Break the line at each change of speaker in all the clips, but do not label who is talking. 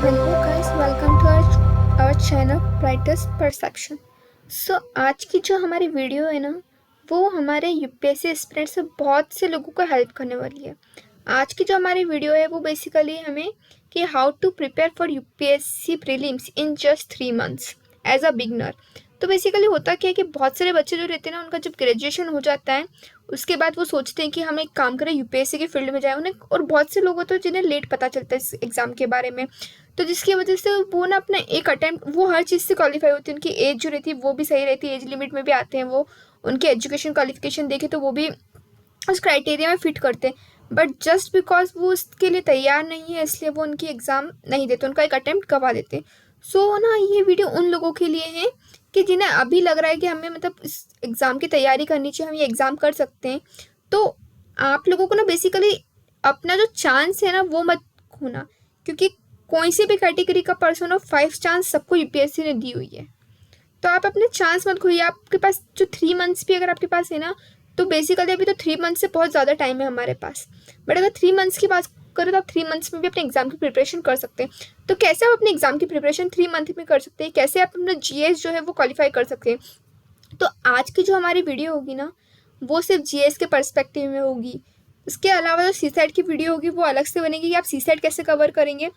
Hello guys, welcome to our channel brightest perception. आज की जो हमारी वीडियो है ना, वो हमारे यूपीएससी एस्पिरेंट से बहुत से लोगों को हेल्प करने वाली है। आज की जो हमारी वीडियो है वो बेसिकली हमें कि how to prepare for UPSC prelims in just 3 months as a beginner. तो बेसिकली होता क्या है कि बहुत सारे बच्चे जो रहते हैं ना, उनका जब ग्रेजुएशन हो जाता है उसके बाद वो सोचते हैं कि हम एक काम करें, यूपीएससी की फील्ड में जाए उन्हें। और बहुत से लोग होते हैं जिन्हें लेट पता चलता है इस एग्ज़ाम के बारे में, तो जिसकी वजह से वो ना अपना एक अटेम्प्ट वो हर चीज़ से क्वालिफाई होती है। उनकी एज जो रहती है वो भी सही रहती है, एज लिमिट में भी आते हैं वो, उनके एजुकेशन क्वालिफिकेशन देखे तो वो भी उस क्राइटेरिया में फिट करते हैं। बट जस्ट बिकॉज वो उसके लिए तैयार नहीं है इसलिए वो उनकी एग्ज़ाम नहीं देते, उनका एक अटेम्प्ट गवा देते। ना ये वीडियो उन लोगों के लिए है कि जिन्हें अभी लग रहा है कि हमें मतलब इस एग्ज़ाम की तैयारी करनी चाहिए, हम ये एग्ज़ाम कर सकते हैं। तो आप लोगों को ना बेसिकली अपना जो चांस है ना वो मत खोना, क्योंकि कोई सी भी कैटेगरी का पर्सन हो 5 चांस सबको यूपीएससी ने दी हुई है। तो आप अपने चांस मत खोइए। आपके पास जो 3 मंथ्स भी अगर आपके पास है ना, तो बेसिकली अभी तो 3 मंथ से बहुत ज़्यादा टाइम है हमारे पास। बट अगर 3 मंथ्स की बात करें तो आप 3 मंथ्स में भी अपने एग्जाम की प्रिपरेशन कर सकते हैं। तो कैसे आप अपने एग्जाम की प्रिपरेशन 3 मंथ में कर सकते हैं, कैसे आप अपना जीएस जो है वो क्वालिफाई कर सकते हैं। तो आज की जो हमारी वीडियो होगी ना, वो सिर्फ जीएस के पर्सपेक्टिव में होगी। इसके अलावा जो सीसेट की वीडियो होगी वो अलग से बनेगी कि आप सीसेट कैसे कवर करेंगे।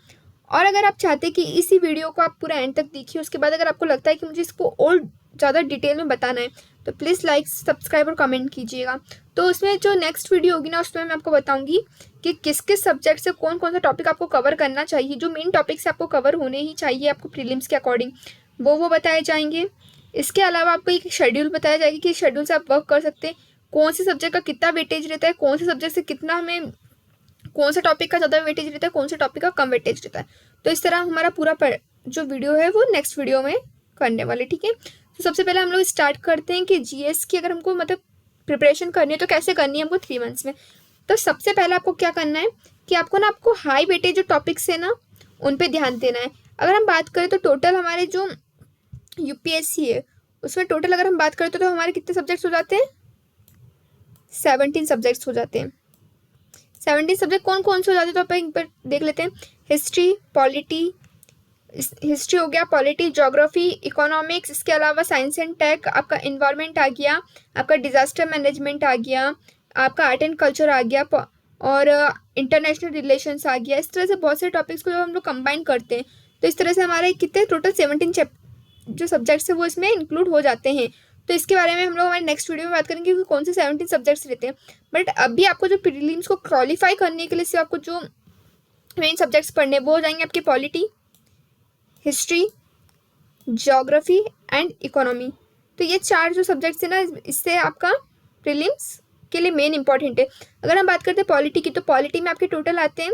और अगर आप चाहते हैं कि इसी वीडियो को आप पूरा एंड तक देखिए, उसके बाद अगर आपको लगता है कि मुझे इसको और ज़्यादा डिटेल में बताना है तो प्लीज़ लाइक, सब्सक्राइब और कमेंट कीजिएगा। तो उसमें जो नेक्स्ट वीडियो होगी ना, उसमें मैं आपको बताऊंगी कि किस किस सब्जेक्ट से कौन कौन सा टॉपिक आपको कवर करना चाहिए, जो मेन टॉपिक्स आपको कवर होने ही चाहिए आपको प्रीलिम्स के अकॉर्डिंग, वो बताए जाएंगे। इसके अलावा आपको एक शेड्यूल बताया जाएगा कि शेड्यूल से आप वर्क कर सकते हैं, कौन से सब्जेक्ट का कितना वेटेज रहता है, कौन से सब्जेक्ट से कितना हमें, कौन से टॉपिक का ज़्यादा वेटेज रहता है, कौन से टॉपिक का कम वेटेज रहता है। तो इस तरह हमारा पूरा जो वीडियो है वो नेक्स्ट वीडियो में करने वाले, ठीक है। तो सबसे पहले हम लोग स्टार्ट करते हैं कि जीएस की अगर हमको मतलब प्रिपरेशन करनी है तो कैसे करनी है हमको 3 मंथ्स में। तो सबसे पहले आपको क्या करना है कि आपको हाई वेटेज जो टॉपिक्स है ना उन पे ध्यान देना है। अगर हम बात करें तो टोटल हमारे जो यूपीएससी है उसमें टोटल अगर हम बात करें तो हमारे कितने सब्जेक्ट्स हो जाते हैं, 17 सब्जेक्ट्स हो जाते हैं। 17 सब्जेक्ट कौन कौन से हो जाते हैं तो आप एक बार देख लेते हैं। हिस्ट्री, पॉलिटी, हिस्ट्री हो गया, पॉलिटी, ज्योग्राफी, इकोनॉमिक्स, इसके अलावा साइंस एंड टेक, आपका इन्वायरमेंट आ गया, आपका डिजास्टर मैनेजमेंट आ गया, आपका आर्ट एंड कल्चर आ गया, और इंटरनेशनल रिलेशंस आ गया। इस तरह से बहुत सारे टॉपिक्स को जब हम लोग कंबाइन करते हैं तो इस तरह से हमारे कितने टोटल 17 जो सब्जेक्ट्स है वो इसमें इंक्लूड हो जाते हैं। तो इसके बारे में हम लोग हमारे नेक्स्ट वीडियो में बात करेंगे कि कौन से 17 सब्जेक्ट्स रहते हैं। बट अभी आपको जो प्रीलिम्स को क्वालिफाई करने के लिए सिर्फ आपको जो मेन सब्जेक्ट्स पढ़ने हैं वो हो जाएंगे आपकी polity, history, geography and economy. तो ये 4 जो सब्जेक्ट्स है ना, इससे आपका प्रीलिम्स के लिए मेन इंपॉर्टेंट है। अगर हम बात करते हैं पॉलिटी की, तो पॉलिटी में आपके टोटल आते हैं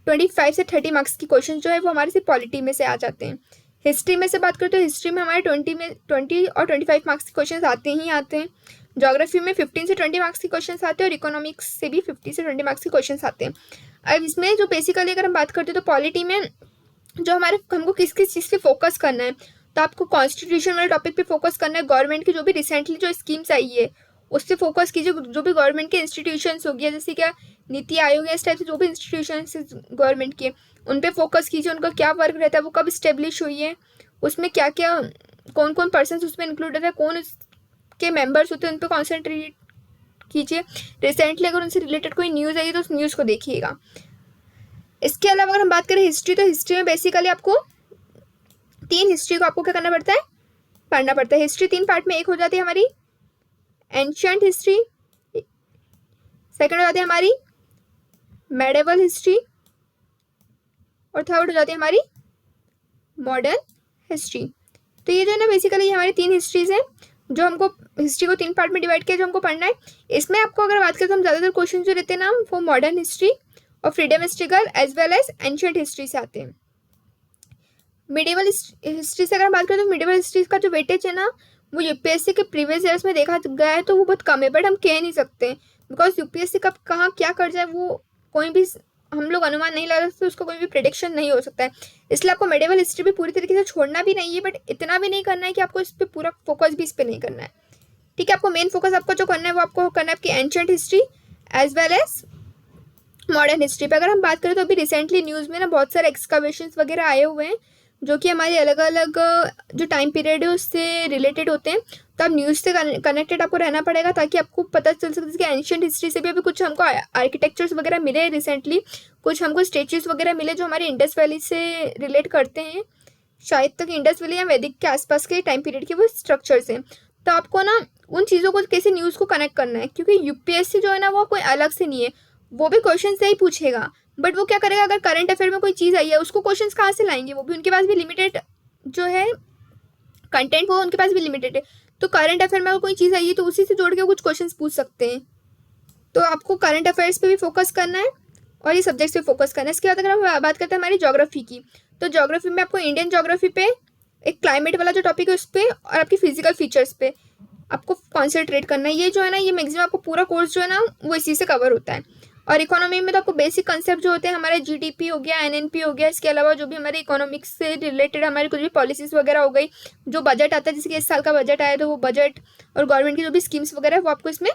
25 से 30 मार्क्स की क्वेश्चन जो है वो हमारे सिर्फ पॉलिटी में से आ जाते हैं। हिस्ट्री में से बात करें तो हिस्ट्री में हमारे 20 और 25 मार्क्स के क्वेश्चन आते ही आते हैं। ज्योग्राफी में 15 से 20 मार्क्स के क्वेश्चन आते हैं और इकोनॉमिक्स से भी 50 से 20 मार्क्स के क्वेश्चन आते हैं। अब इसमें जो बेसिकली अगर हम बात करते हैं तो पॉलिटी में जो हमको किस किस चीज़ पे फोकस करना है, तो आपको कॉन्स्टिट्यूशन वाले टॉपिक पे फोकस करना है। गवर्नमेंट की जो भी रिसेंटली जो स्कीम्स आई है उस पर फोकस कीजिए। जो भी गवर्नमेंट के इंस्टीट्यूशंस हो गया, जैसे क्या नीति आयोग है, इस टाइप से जो भी इंस्टीट्यूशंस गवर्नमेंट के, उन पे फोकस कीजिए। उनका क्या वर्क रहता है, वो कब इस्टेब्लिश हुई है, उसमें क्या क्या कौन कौन पर्सन उसमें इंक्लूड रहता है, कौन उसके मेंबर्स होते हैं, उन पर कॉन्सेंट्रेट कीजिए। रिसेंटली अगर उनसे रिलेटेड कोई न्यूज़ आई है तो उस न्यूज़ को देखिएगा। इसके अलावा अगर हम बात करें हिस्ट्री, तो हिस्ट्री में बेसिकली आपको 3 हिस्ट्री को आपको क्या करना पड़ता है, पढ़ना पड़ता है। हिस्ट्री 3 पार्ट में, एक हो जाती है हमारी एंशियंट हिस्ट्री, सेकंड हो जाती है हमारी मेडिवल हिस्ट्री, और थर्ड हो जाती है हमारी मॉडर्न हिस्ट्री। तो ये जो है ना बेसिकली हमारी 3 हिस्ट्रीज हैं जो हमको हिस्ट्री को 3 पार्ट में डिवाइड किया जो हमको पढ़ना है। इसमें आपको अगर बात करें तो हम ज़्यादातर क्वेश्चन जो रहते हैं ना वो मॉडर्न हिस्ट्री और freedom struggle as well as ancient history से आते हैं। मिडिवल हिस्ट्री से अगर बात करें तो मिडिवल हिस्ट्री का जो वेटेज है ना वो यूपीएससी के प्रीवियस ईयर्स में देखा गया है तो वो बहुत कम है। बट हम कह नहीं सकते बिकॉज यूपीएससी कब कहाँ क्या कर जाए वो कोई भी हम लोग अनुमान नहीं लगा सकते, उसका कोई भी प्रेडिक्शन नहीं हो सकता है। इसलिए आपको मिडिवल हिस्ट्री भी पूरी तरीके से छोड़ना भी नहीं है, बट इतना भी नहीं करना है कि आपको इस पर पूरा फोकस भी इस पर नहीं करना है। ठीक है, आपको मेन फोकस आपको जो करना है वो आपको करना है आपकी ancient history as well as modern history पे अगर हम बात करें तो अभी रिसेंटली न्यूज़ में ना बहुत सारे एक्सकवेशंस वगैरह आए हुए हैं जो कि हमारे अलग अलग जो टाइम पीरियड है उससे रिलेटेड होते हैं। तो आप न्यूज़ से कनेक्टेड आपको रहना पड़ेगा ताकि आपको पता चल सके कि एंशियंट हिस्ट्री से भी अभी कुछ हमको आर्किटेक्चर्स वगैरह मिले रिसेंटली, कुछ हमको स्टेच्यूज वगैरह मिले जो हमारे इंडस वैली से रिलेट करते हैं, शायद तक इंडस वैली या वैदिक के आसपास के टाइम पीरियड के वो स्ट्रक्चर्स हैं। तो आपको ना उन चीज़ों को कैसे न्यूज़ को कनेक्ट करना है, क्योंकि यूपीएससी जो है ना वो कोई अलग से नहीं है, वो भी क्वेश्चन से ही पूछेगा, बट वो क्या करेगा अगर करंट अफेयर में कोई चीज़ आई है उसको क्वेश्चंस कहाँ से लाएंगे, वो भी उनके पास भी लिमिटेड जो है कंटेंट, वो उनके पास भी लिमिटेड है। तो करंट अफेयर में अगर कोई चीज़ आई है तो उसी से जोड़ के कुछ क्वेश्चन पूछ सकते हैं। तो आपको करंट अफेयर्स पे भी फोकस करना है और ये सब्जेक्ट्स पे फोकस करना है। इसके बाद अगर हम बात करते हैं हमारी ज्योग्राफी की, तो ज्योग्राफी में आपको इंडियन ज्योग्राफी पे एक क्लाइमेट वाला जो टॉपिक है उस पर और आपकी फिजिकल फीचर्स पे आपको कॉन्सेंट्रेट करना है। ये जो है ना ये मैक्सिमम आपको पूरा कोर्स जो है ना वो इसी से कवर होता है। और इकोनॉमी में तो आपको बेसिक कंसेप्ट जो होते हैं हमारे जीडीपी हो गया, एनएनपी हो गया, इसके अलावा जो भी हमारे इकोनॉमिक्स से रिलेटेड हमारी कुछ भी पॉलिसीज वगैरह हो गई, जो बजट आता है जैसे कि इस साल का बजट आया तो वो बजट और गवर्नमेंट की जो भी स्कीम्स वगैरह है वो आपको इसमें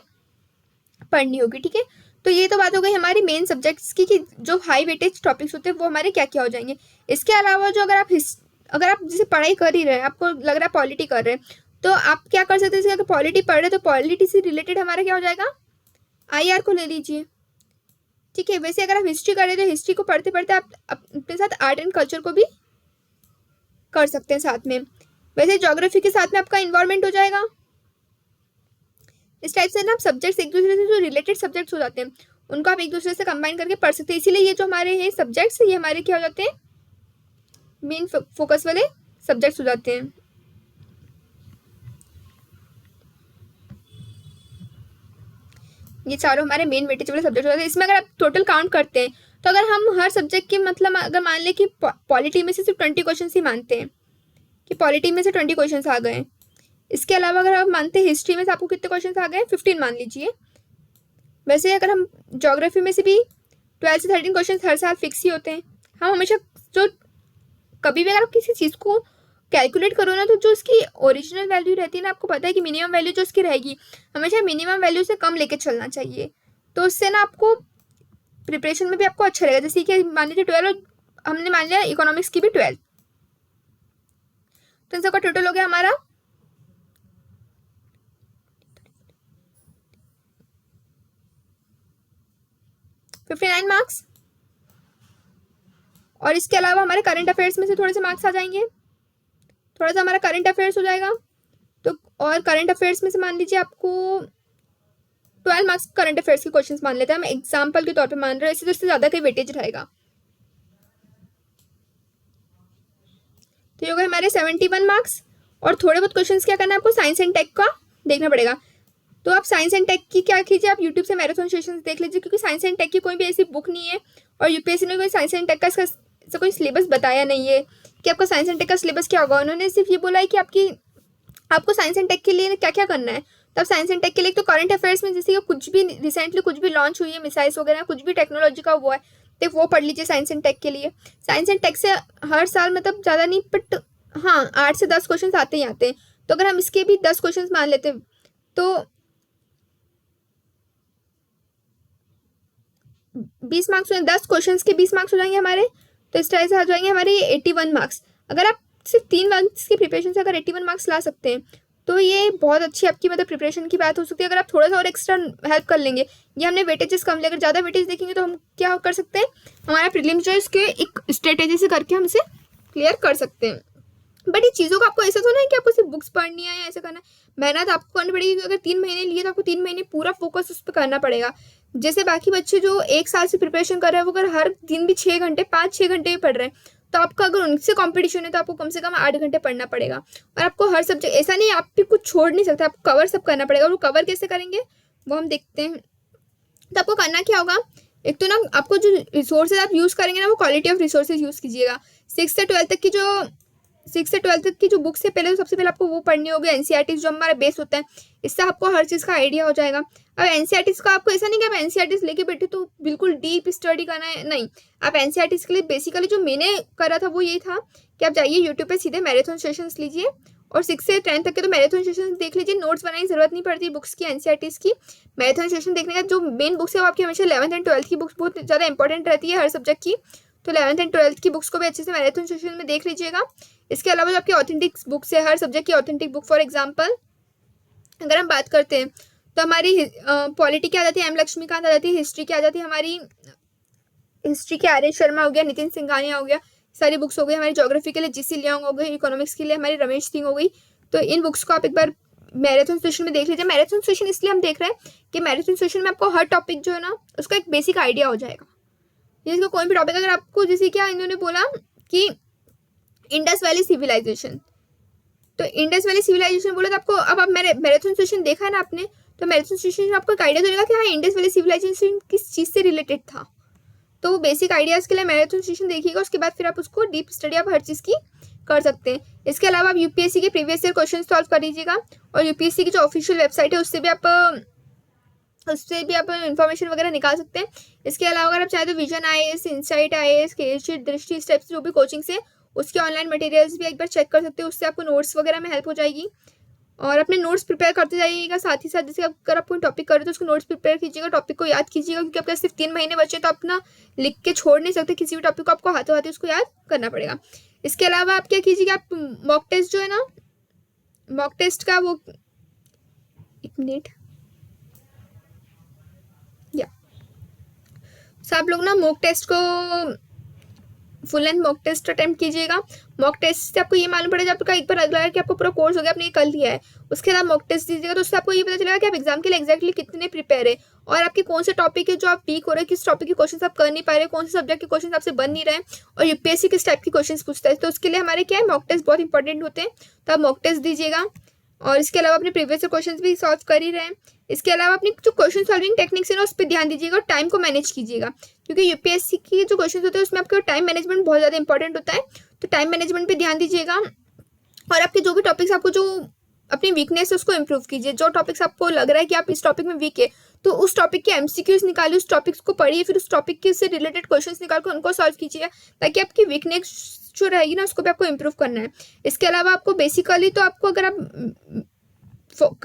पढ़नी होगी, ठीक है। तो ये तो बात हो गई हमारी मेन सब्जेक्ट्स की कि जो हाई वेटेज टॉपिक्स होते हैं वो हमारे क्या क्या हो जाएंगे। इसके अलावा जो अगर आप जैसे पढ़ाई कर ही रहे हैं, आपको लग रहा है पॉलिटी कर रहे हैं, तो आप क्या कर सकते हैं, जैसे अगर पॉलिटी पढ़ रहे हैं तो पॉलिटी से रिलेटेड हमारा क्या हो जाएगा, आईआर को ले लीजिए, ठीक है। वैसे अगर आप हिस्ट्री कर रहे हैं तो हिस्ट्री को पढ़ते पढ़ते आप अपने साथ आर्ट एंड कल्चर को भी कर सकते हैं साथ में। वैसे ज्योग्राफी के साथ में आपका इन्वायरमेंट हो जाएगा। इस टाइप से ना आप सब्जेक्ट्स एक दूसरे से जो रिलेटेड सब्जेक्ट्स हो जाते हैं उनको आप एक दूसरे से कंबाइन करके पढ़ सकते हैं। इसीलिए ये जो हमारे हैं सब्जेक्ट्स ये हमारे क्या हो जाते हैं, मेन फोकस वाले सब्जेक्ट्स हो जाते हैं। ये चारों हमारे मेन वेटेज वाले सब्जेक्ट हो जाते हैं। इसमें अगर आप टोटल काउंट करते हैं तो अगर हम हर सब्जेक्ट के मतलब अगर मान लें कि पॉलिटी में से सिर्फ 20 क्वेश्चन ही मानते हैं कि पॉलिटी में से 20 क्वेश्चन आ गए, इसके अलावा अगर आप मानते हैं हिस्ट्री में से आपको कितने क्वेश्चन आ गए, 15 मान लीजिए। वैसे अगर हम ज्योग्राफी में से भी 12 से 13 क्वेश्चन हर साल फिक्स ही होते हैं। हम हमेशा जो कभी भी अगर आप किसी चीज़ को कैलकुलेट करो ना तो जो उसकी ओरिजिनल वैल्यू रहती है ना, आपको पता है कि मिनिमम वैल्यू जो उसकी रहेगी हमेशा मिनिमम वैल्यू से कम लेके चलना चाहिए। तो उससे ना आपको प्रिपरेशन में भी आपको अच्छा रहेगा। जैसे कि मान लीजिए 12 हमने मान लिया इकोनॉमिक्स की भी 12, तो इन सबका टोटल हो गया हमारा 59 मार्क्स। और इसके अलावा हमारे करंट अफेयर्स में से थोड़े से मार्क्स आ जाएंगे, थोड़ा सा हमारा करंट अफेयर्स हो जाएगा। तो और करंट अफेयर्स में से मान लीजिए आपको 12 मार्क्स करंट अफेयर्स के क्वेश्चंस मान लेते हैं, हम एग्जाम्पल के तौर पे मान रहे हैं, इससे तो इससे ज़्यादा कहीं वेटेज रहेगा। तो ये हो गए हमारे 71 मार्क्स। और थोड़े बहुत क्वेश्चंस क्या करना है आपको, साइंस एंड टेक का देखना पड़ेगा। तो आप साइंस एंड टेक की क्या कीजिए, आप यूट्यूब से मैराथन सेशंस देख लीजिए, क्योंकि साइंस एंड टेक की कोई भी ऐसी बुक नहीं है और यूपीएससी ने कोई साइंस एंड टेक का इसका कोई सिलेबस बताया नहीं है कि आपका साइंस एंड टेक का सिलेबस क्या होगा। उन्होंने सिर्फ ये बोला है कि आपको साइंस एंड टेक के लिए क्या क्या करना है। तो आप साइंस एंड टेक के लिए तो करंट अफेयर्स में जैसे कुछ भी रिसेंटली कुछ भी लॉन्च हुई है, मिसाइल्स वगैरह कुछ भी टेक्नोलॉजी का वो है तो वो पढ़ लीजिए साइंस एंड टेक के लिए। साइंस एंड टेक से हर साल मतलब ज़्यादा नहीं बट हाँ 8 से 10 क्वेश्चन आते ही आते हैं। तो अगर हम इसके भी 10 क्वेश्चन मान लेते हैं तो 20 मार्क्स, 10 क्वेश्चंस के 20 मार्क्स हो जाएंगे हमारे। तो इस तरह से आ जाएंगे हमारे 81 मार्क्स। अगर आप सिर्फ 3 मंथ्स की प्रिपरेशन से अगर 81 मार्क्स ला सकते हैं तो ये बहुत अच्छी आपकी मतलब प्रिपरेशन की बात हो सकती है। अगर आप थोड़ा सा और एक्स्ट्रा हेल्प कर लेंगे, ये हमने वेटेजेस कम ले, अगर ज़्यादा वेटेज देखेंगे तो हम क्या कर सकते हैं, हमारा प्रीलिम्स जो है इसके एक स्ट्रेटेजी से करके हम इसे क्लियर कर सकते हैं। बट ये चीज़ों का आपको ऐसा तो नहीं कि आपको सिर्फ बुक्स पढ़नी है या ऐसा करना है, मेहनत आपको करनी पड़ेगी। अगर 3 महीने लिए तो आपको 3 महीने पूरा फोकस उस पर करना पड़ेगा। जैसे बाकी बच्चे जो 1 साल से प्रिपरेशन कर रहे हैं वो अगर हर दिन भी 6 घंटे 5-6 घंटे भी पढ़ रहे हैं, तो आपका अगर उनसे कंपटीशन है तो आपको कम से कम 8 घंटे पढ़ना पड़ेगा। और आपको हर सब्जेक्ट ऐसा नहीं, आप भी कुछ छोड़ नहीं सकते, आपको कवर सब करना पड़ेगा। और वो कवर कैसे करेंगे वो हम देखते हैं। तो आपको करना क्या होगा, एक तो ना आपको जो रिसोर्सेज आप यूज़ करेंगे ना वो क्वालिटी ऑफ रिसोर्सेज यूज़ कीजिएगा। 6 से 12 तक की जो बुक्स है पहले तो सबसे पहले आपको वो पढ़नी होगी, एनसीईआरटी जो हमारा बेस होता है, इससे आपको हर चीज़ का आइडिया हो जाएगा। अब एनसीईआरटी का आपको ऐसा नहीं कि आप एनसीईआरटी लेके बैठे तो बिल्कुल डीप स्टडी करना है, नहीं। आप एनसीईआरटी के लिए बेसिकली जो मैंने करा था वो ये था कि आप जाइए यूट्यूब पे सीधे मैराथन सेशंस लीजिए और 6 से 10 तक के तो मैराथन सेशन देख लीजिए, नोट्स बनाने की जरूरत नहीं पड़ती बुक्स की, एनसीईआरटीज की। मैराथन सेशन देखने का जो मेन बुक्स है वो आपकी हमेशा 11th एंड 12th की बुक्स बहुत ज़्यादा इंपॉर्टेंट रहती है हर सब्जेक्ट की, तो 11th एंड 12th की बुक्स को भी अच्छे से मैराथन सेशन में देख लीजिएगा। इसके अलावा जो आपकी ऑथेंटिक बुक्स है, हर सब्जेक्ट की ऑथेंटिक बुक, फॉर एग्जाम्पल अगर हम बात करते हैं तो हमारी पॉलिटी की आ जाती है एम लक्ष्मीकांत आ जाती है, हिस्ट्री की आ जाती है हमारी, हिस्ट्री के आर एस शर्मा हो गया, नितिन सिंघानिया हो गया, सारी बुक्स हो गई। हमारी ज्योग्राफी के लिए जीसी लियांग हो गई, इकोनॉमिक्स के लिए हमारी रमेश सिंह हो गई। तो इन बुक्स को आप एक बार मैराथन सेशन में देख लीजिए। मैराथन सेशन इसलिए हम देख रहे हैं कि मैराथन सेशन में आपको हर टॉपिक जो है ना उसका एक बेसिक आइडिया हो जाएगा। जिसका कोई भी टॉपिक अगर आपको, जैसे क्या इन्होंने बोला कि इंडस वैली सिविलाइजेशन, तो इंडस वैली सिविलाइजेशन बोला तो आपको, अब आप मैराथन सेशन देखा है ना आपने, तो मैराथन सेशन में आपको एक आइडिया तो रहेगा कि हाँ इंडस वैली सिविलाइजेशन किस चीज़ से रिलेटेड था। तो वो बेसिक आइडियाज़ के लिए मैराथन सेशन देखिएगा, उसके बाद फिर आप उसको डीप स्टडी आप हर चीज़ की कर सकते हैं। इसके अलावा आप यूपीएससी के प्रीवियस ईयर क्वेश्चन सॉल्व कर लीजिएगा, और यूपीएससी की जो ऑफिशियल वेबसाइट है उससे भी आप इन्फॉर्मेशन वगैरह निकाल सकते हैं। इसके अलावा अगर आप चाहे तो विजन आईएएस, इनसाइट आईएएस, केएसजी, दृष्टि, इस टाइप से जो भी कोचिंग्स है उसके ऑनलाइन मटेरियल्स भी एक बार चेक कर सकते हैं, उससे आपको नोट्स वगैरह में हेल्प हो जाएगी। और अपने नोट्स प्रिपेयर करते जाइएगा साथ ही साथ, जैसे अगर आप कोई टॉपिक कर रहे हो तो उसको नोट्स प्रिपेयर कीजिएगा, टॉपिक को याद कीजिएगा, क्योंकि आपके सिर्फ 3 महीने बचे तो अपना लिख के छोड़ नहीं सकते, किसी भी टॉपिक को आपको हाथों हाथ उसको याद करना पड़ेगा। इसके अलावा आप क्या कीजिएगा, आप मॉक टेस्ट जो है ना, मॉक टेस्ट का वो, एक मिनट, या सब लोग ना मॉक टेस्ट को full length mock test attempt कीजिएगा। मॉक टेस्ट से आपको ये मालूम पड़ेगा आपका एक बार अगला है कि आपको पूरा कोर्स हो गया, आपने ये कर लिया है, उसके बाद मॉक टेस्ट दीजिएगा, तो उससे आपको ये पता चलेगा कि आप एग्जाम के लिए एग्जैक्टली कितने प्रिपेयर है, और आपके कौन से टॉपिक है जो आप वीक हो रहे हैं, किस टॉपिक के क्वेश्चन आप कर नहीं पा रहे, कौन से सब्जेक्ट के क्वेश्चन आपसे बन नहीं रहे, और यूपीएससी किस टाइप के क्वेश्चन पूछता है। तो उसके लिए हमारे क्या है, मॉक टेस्ट बहुत इंपॉर्टेंट होते हैं, तो आप मॉक टेस्ट दीजिएगा। और इसके अलावा अपने प्रीवियस क्वेश्चन भी सॉल्व कर ही रहे हैं। इसके अलावा अपनी जो क्वेश्चन सॉल्विंग टेक्निक्स है ना उस पर ध्यान दीजिएगा, और टाइम को मैनेज कीजिएगा, क्योंकि यूपीएससी की जो क्वेश्चन होते हैं उसमें आपका टाइम मैनेजमेंट बहुत ज़्यादा इंपॉर्टेंट होता है, तो टाइम मैनेजमेंट पे ध्यान दीजिएगा। और आपके जो भी टॉपिक्स आपको जो अपनी वीकनेस है उसको इम्प्रूव कीजिए, जो टॉपिक्स आपको लग रहा है कि आप इस टॉपिक में वीक है तो उस टॉपिक के एमसीक्यूज निकालिए, उस टॉपिक्स को पढ़िए, फिर उस टॉपिक के से रिलेटेड क्वेश्चंस निकाल कर उनको सॉल्व कीजिए, ताकि आपकी वीकनेस जो रहेगी ना उसको भी आपको इम्प्रूव करना है। इसके अलावा आपको बेसिकली तो आपको अगर आप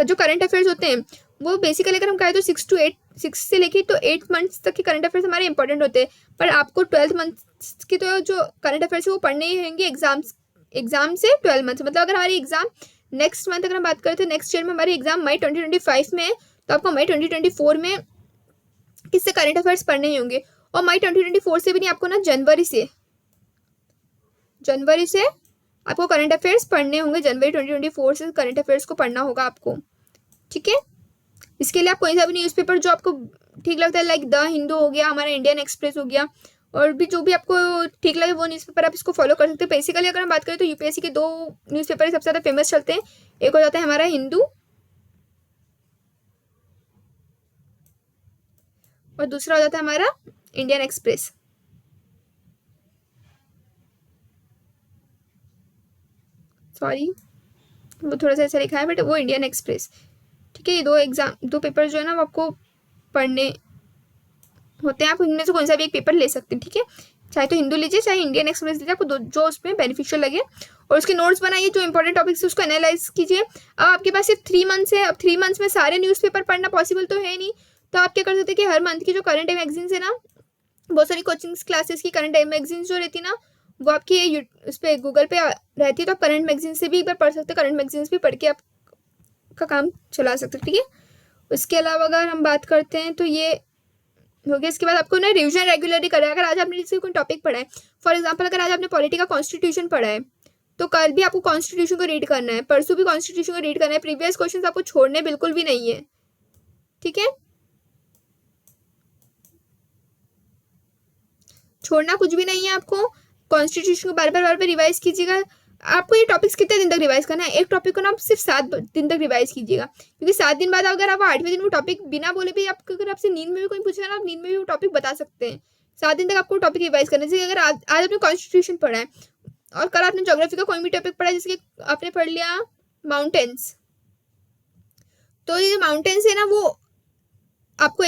जो करंट अफेयर्स होते हैं वो बेसिकली अगर हम कहें तो 6 से लेके तो 8 मंथ्स तक के करंट अफेयर्स हमारे इंपॉर्टेंट होते हैं, पर आपको 12 मंथ्स की तो जो करंट अफेयर्स है वो पढ़ने ही होंगे एग्जाम से 12 मंथ्स, मतलब अगर हमारी एग्जाम नेक्स्ट मंथ अगर हम बात करें तो नेक्स्ट ईयर में हमारी एग्जाम मई 2025 में है, तो आपको मई 2024 में किससे करंट अफेयर्स पढ़ने ही होंगे। और मई 2024 से भी नहीं, आपको ना जनवरी से आपको करंट अफेयर्स पढ़ने होंगे, जनवरी 2024 से करंट अफेयर्स को पढ़ना होगा आपको, ठीक है। इसके लिए आप कोई सा भी न्यूज़पेपर जो आपको ठीक लगता है, लाइक द हिंदू हो गया, हमारा इंडियन एक्सप्रेस हो गया, और भी जो भी आपको ठीक लगे वो न्यूज़पेपर आप इसको फॉलो कर सकते हैं। बेसिकली अगर हम बात करें तो यूपीएससी के 2 न्यूज़पेपर सबसे ज़्यादा फेमस चलते हैं, एक हो जाता है हमारा हिंदू और दूसरा हो जाता है हमारा इंडियन एक्सप्रेस। सॉरी वो थोड़ा सा ऐसा लिखा है, बट वो इंडियन एक्सप्रेस, ठीक है। ये 2 पेपर जो है ना वो आपको पढ़ने होते हैं, आप इनमें से कौन सा भी एक पेपर ले सकते हैं, ठीक है। चाहे तो हिंदू लीजिए चाहे इंडियन एक्सप्रेस लीजिए, आपको जो उसमें बेनिफिशियल लगे, और उसके नोट्स बनाइए, जो इंपॉर्टेंट टॉपिक्स उसको एनालाइज कीजिए। अब आपके पास सिर्फ 3 मंथ्स है, अब 3 मंथ्स में सारे न्यूज़पेपर पढ़ना पॉसिबल तो है नहीं, तो आप क्या कर सकते हैं कि हर मंथ की जो करंट मैगजीन्स है ना, बहुत सारी कोचिंग क्लासेस की करंट मैगजीन्स जो रहती है ना वो आपकी उस पर गूगल पे रहती है, तो आप करंट मैगजीन से भी एक बार पढ़ सकते हैं, करंट मैगजीन्स भी पढ़ के आपका काम चला सकते हैं, ठीक है। उसके अलावा अगर हम बात करते हैं तो ये हो गया। इसके बाद आपको ना रिवीजन रेगुलरली करना है। अगर आज आपने जैसे कोई टॉपिक पढ़ा है, फॉर एग्जांपल अगर आज आपने पॉलिटी का कॉन्स्टिट्यूशन पढ़ा है तो कल भी आपको कॉन्स्टिट्यूशन को रीड करना है, परसों भी कॉन्स्टिट्यूशन को रीड करना है, प्रीवियस क्वेश्चन आपको छोड़ने बिल्कुल भी नहीं है, ठीक है। छोड़ना कुछ भी नहीं है, आपको कॉन्स्टिट्यूशन को बार बार रिवाइज कीजिएगा। आपको ये टॉपिक्स कितने दिन तक रिवाइज करना है, एक टॉपिक को ना आप सिर्फ 7 दिन तक रिवाइज कीजिएगा, क्योंकि 7 दिन बाद अगर आप 8वें दिन वो टॉपिक बिना बोले भी आपको, अगर आपसे नींद में भी कोई पूछेगा ना आप नींद में भी वो टॉपिक बता सकते हैं। 7 दिन तक आपको टॉपिक रिवाइज करना चाहिए। अगर आज आपने कॉन्स्टिट्यूशन पढ़ा है और कल आपने ज्योग्राफी का कोई भी टॉपिक पढ़ा है, जैसे कि आपने पढ़ लिया माउंटेन्स, तो ये जो माउंटेन्स है ना वो आपको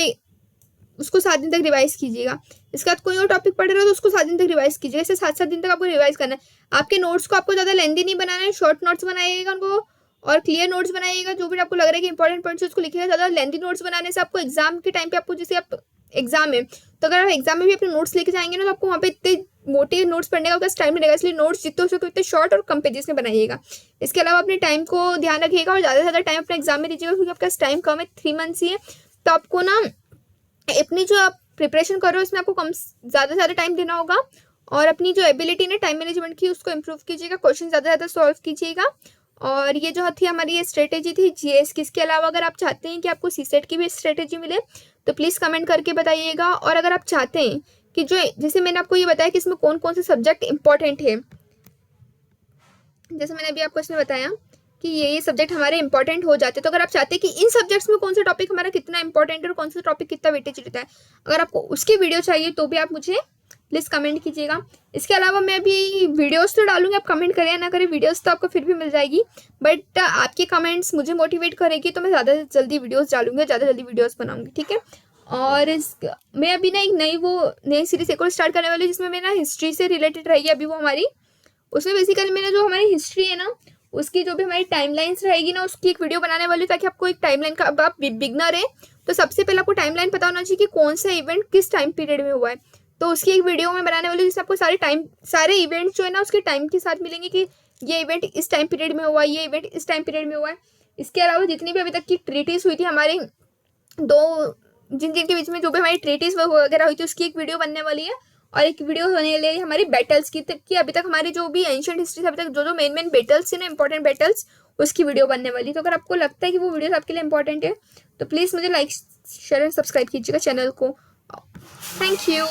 उसको 7 दिन तक रिवाइज कीजिएगा। इसके बाद कोई और टॉपिक पढ़ रहे हो तो उसको 7 दिन तक रिवाइज कीजिएगा। ऐसे 7-7 दिन तक आपको रिवाइज करना है। आपके नोट्स को आपको ज़्यादा लेंदी नहीं बनाना है, शॉर्ट नोट्स बनाइएगा उनको और क्लियर नोट्स बनाइएगा। जो भी आपको लग रहा है कि इंपॉर्टेंट पॉइंट्स उसको लिखिएगा। ज़्यादा लेंदी नोट्स बनाने से आपको एग्जाम के टाइम पे आपको, जैसे आप एग्जाम है तो अगर आप एग्जाम में भी अपने नोट्स लेके जाएंगे ना तो आपको वहाँ पे इतने मोटे नोट्स पढ़ने का बस टाइम नहीं लगेगा। इसलिए नोट्स जितने हो सके उतने शॉर्ट और कम पेजेस में बनाइएगा। इसके अलावा अपने टाइम को ध्यान रखिएगा और ज़्यादा से ज़्यादा टाइम अपने एग्जाम में दीजिएगा, क्योंकि आपका टाइम कम है, 3 मंथ्स ही है। तो आपको ना अपनी जो आप प्रिपरेशन कर रहे हो इसमें आपको कम ज़्यादा से ज़्यादा टाइम देना होगा और अपनी जो एबिलिटी है टाइम मैनेजमेंट की उसको इम्प्रूव कीजिएगा। क्वेश्चन ज़्यादा से ज़्यादा सॉल्व कीजिएगा। और ये जो थी हमारी ये स्ट्रेटेजी थी जीएस की। इसके अलावा अगर आप चाहते हैं कि आपको सीसेट की भी स्ट्रेटेजी मिले तो प्लीज़ कमेंट करके बताइएगा। और अगर आप चाहते हैं कि जो, जैसे मैंने आपको ये बताया कि इसमें कौन कौन से सब्जेक्ट इंपॉर्टेंट है, जैसे मैंने अभी आपको इसमें बताया कि ये सब्जेक्ट हमारे इंपॉर्टेंट हो जाते हैं, तो अगर आप चाहते हैं कि इन सब्जेक्ट्स में कौन सा टॉपिक हमारा कितना इंपॉर्टेंट है और कौन सा टॉपिक कितना वेटेज रहता है, अगर आपको उसकी वीडियो चाहिए तो भी आप मुझे प्लीज़ कमेंट कीजिएगा। इसके अलावा मैं अभी वीडियोस तो डालूंगी, आप कमेंट करें या ना करें, वीडियोस तो आपको फिर भी मिल जाएगी। बट आपके कमेंट्स मुझे मोटिवेट करेगी तो मैं ज़्यादा जल्दी वीडियोज़ डालूंगी, ज़्यादा जल्दी वीडियोज़ बनाऊंगी, ठीक है। और मैं अभी ना एक नई सीरीज एक और स्टार्ट करने वाली हूँ जिसमें मैं ना हिस्ट्री से रिलेटेड रहेगी अभी वो हमारी। उसमें बेसिकली मैंने जो हमारी हिस्ट्री है ना उसकी जो भी हमारी टाइमलाइंस रहेगी ना उसकी एक वीडियो बनाने वाली हूँ, ताकि आपको एक टाइमलाइन का, अब आप बिगनर है तो सबसे पहले आपको टाइमलाइन पता होना चाहिए कि कौन सा इवेंट किस टाइम पीरियड में हुआ है। तो उसकी एक वीडियो में बनाने वाली हूँ जिससे आपको सारे इवेंट्स जो है ना उसके टाइम के साथ मिलेंगे कि ये इवेंट इस टाइम पीरियड में हुआ है, ये इवेंट इस टाइम पीरियड में हुआ है। इसके अलावा जितनी भी अभी तक की ट्रीटीज हुई थी हमारे दो, जिन जिनके बीच में जो भी हमारी ट्रीटीज वगैरह हुई थी उसकी एक वीडियो बनने वाली है। और एक वीडियो होने वाली है हमारी बैटल्स की, कि अभी तक हमारी जो भी एंशिएंट हिस्ट्री अभी तक जो मेन बैटल्स है ना, इंपॉर्टेंट बैटल्स, उसकी वीडियो बनने वाली। तो अगर आपको लगता है कि वो वीडियोस आपके लिए इंपॉर्टेंट है तो प्लीज़ मुझे लाइक शेयर एंड सब्सक्राइब कीजिएगा चैनल को। Thank you.